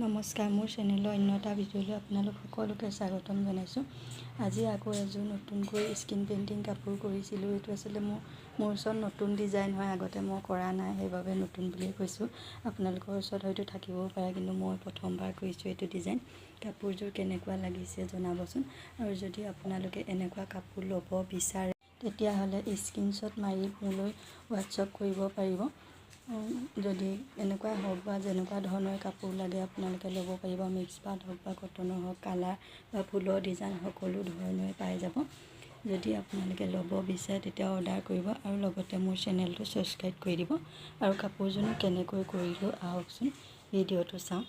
নমস্কাৰ, মোৰ চেনেলৰ অন্য এটা ভিডিঅ'লৈ আপোনালোক সকলোকে স্বাগতম জনাইছোঁ। আজি আকৌ এযোৰ নতুনকৈ স্ক্ৰীন পেইণ্টিং কাপোৰ কৰিছিলোঁ। এইটো আচলতে মোৰ ওচৰত নতুন ডিজাইন হয়, আগতে মই কৰা নাই, সেইবাবে নতুন বুলিয়ে কৈছোঁ। আপোনালোকৰ ওচৰত হয়তো থাকিবও পাৰে, কিন্তু মই প্ৰথমবাৰ কৰিছোঁ এইটো ডিজাইন। কাপোৰযোৰ কেনেকুৱা লাগিছে জনাবচোন। আৰু যদি আপোনালোকে এনেকুৱা কাপোৰ ল'ব বিচাৰে তেতিয়াহ'লে স্ক্ৰীনশ্বট মাৰি মোলৈ হোৱাটছআপ কৰিব পাৰিব। যদি এনেকুৱা হওক বা যেনেকুৱা ধৰণৰ কাপোৰ লাগে আপোনালোকে ল'ব পাৰিব। মিক্স পাট হওক বা কটনৰ হওক, কালাৰ বা ফুলৰ ডিজাইন সকলো ধৰণৰে পাই যাব। যদি আপোনালোকে ল'ব বিচাৰে তেতিয়া অৰ্ডাৰ কৰিব আৰু লগতে মোৰ চেনেলটো ছাবস্ক্ৰাইব কৰি দিব। আৰু কাপোৰযোৰ কেনেকৈ কৰিলোঁ আহকচোন ভিডিঅ'টো চাওঁ।